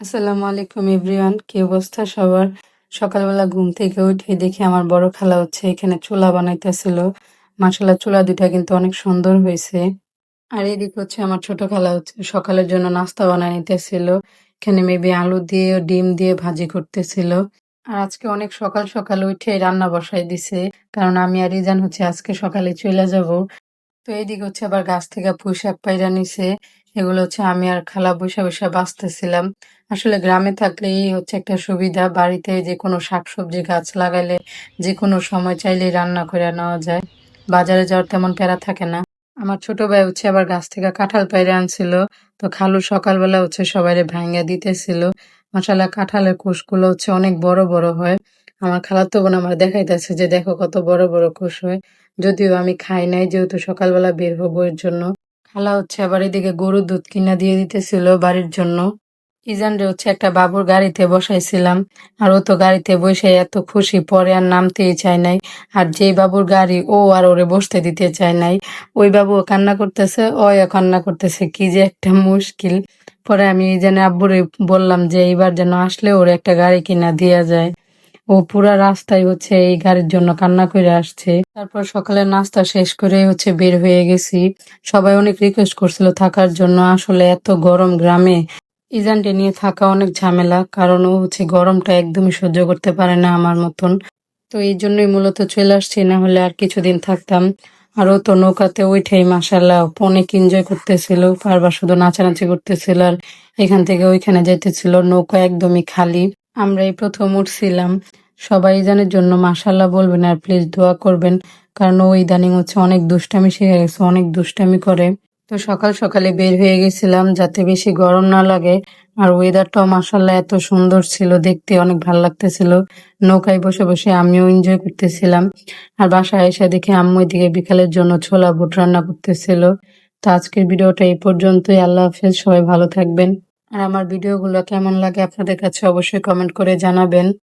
আসসালামু আলাইকুম এভরিওয়ান, কি অবস্থা সবার? সকালবেলা ঘুম থেকে উঠে দেখি আমার বড় খালা হচ্ছে এখানে চুলা বানাইতেছিল। মাশাআল্লাহ, চুলা দুইটা কিন্তু অনেক সুন্দর হয়েছে। আর এদিকে হচ্ছে আমার ছোট খালা হচ্ছে সকালের জন্য নাস্তা বানাই নিতেছিল। এখানে মেবি আলু দিয়ে ও ডিম দিয়ে ভাজি করতেছিল। আর আজকে অনেক সকাল সকাল উঠে রান্না বসাই দিছে, কারণ আমি আর রিজান হচ্ছে আজকে সকালে চলে যাব। তো এইদিকে হচ্ছে আবার গাছ থেকে পুঁইশাক পাইড়া নিছে। এগুলো হচ্ছে আমি আর খালা বইসা বইসা বাছতেছিলাম। আসলে গ্রামে থাকলে এই হচ্ছে একটা সুবিধা, বাড়িতে যে কোনো শাকসবজি গাছ লাগাইলে যে কোনো সময় চাইলেই রান্না করে নেওয়া যায়। বাজারে যাওয়ার তেমন প্যারা থাকে না। আমার ছোট ভাই হচ্ছে আবার গাছ থেকে কাঁঠাল পাইড়া আনছিল। তো খালু সকালবেলা হচ্ছে সবাইরে ভাঙ্গা দিতেছিল। মাশাআল্লাহ, কাঁঠালের কোষগুলো হচ্ছে অনেক বড় বড় হয়। আমার খালাতো বোন আমার দেখাইতেছে যে দেখো কত বড় বড় কোষ হয়। যদিও আমি খাই নাই, যেহেতু সকালবেলা বের হবো এর জন্য। খালা হচ্ছে আবার এদিকে গরুর দুধ কিনা দিয়ে দিতেছিল বাড়ির জন্য। ইজানরে হচ্ছে একটা বাবুর গাড়িতে বসাইছিলাম। আর ও তো গাড়িতে বসে এত খুশি, পরে আর নামতেই চায় নাই। আর যেই বাবুর গাড়ি, ও আর ওরে বসতে দিতে চায় নাই। ওই বাবুও কান্না করতেছে, ওও কান্না করতেছে, কি যে একটা মুশকিল। পরে আমি ইজানের আব্বুরে বললাম যে এইবার যেন আসলে ওর একটা গাড়ি কিনা দেয়া যায়। ও পুরা রাস্তায় হচ্ছে এই গাড়ির জন্য কান্না করে আসছে। তারপর সকালের নাস্তা শেষ করে হচ্ছে বের হয়ে গেছি। সবাই অনেক রিকোয়েস্ট করছিল থাকার জন্য। আসলে এত গরম গ্রামে ইজানকে নিয়ে থাকা অনেক ঝামেলা, কারণ ও হচ্ছে গরমটা একদমই সহ্য করতে পারে না আমার মতন। তো এই জন্যই মূলত চলে আসছি, না হলে আর কিছুদিন থাকতাম। আর ও তো নৌকাতে উঠেই মাসাল্লাহ অনেক এনজয় করতেছিল, বারবার শুধু নাচানাচি করতেছিল আর এখান থেকে ওইখানে যাইতেছিল। নৌকা একদমই খালি, আমরা এই প্রথম উঠছিলাম। সবাই ইজানের জন্য মাশাল্লাহ বলবেন আর প্লিজ দোয়া করবেন, কারণ ও ইদানিং হচ্ছে অনেক দুষ্টামি শিখে গেছে, অনেক দুষ্টামি করে। তো সকাল সকালে বের হয়ে গেছিলাম যাতে বেশি গরম না লাগে। আর ওয়েদারটাও মাশাল্লাহ এত সুন্দর ছিল, দেখতে অনেক ভালো লাগতেছিল। নৌকায় বসে বসে আমিও এনজয় করতেছিলাম। আর বাসায় এসে দেখি আম্মু এদিকে বিকালের জন্য ছোলা বুট রান্না করতেছিল। তো আজকের ভিডিওটা এই পর্যন্তই। আল্লাহ হাফেজ, সবাই ভালো থাকবেন। আর আমার ভিডিওগুলো কেমন লাগে আপনাদের কাছে অবশ্যই কমেন্ট করে জানাবেন।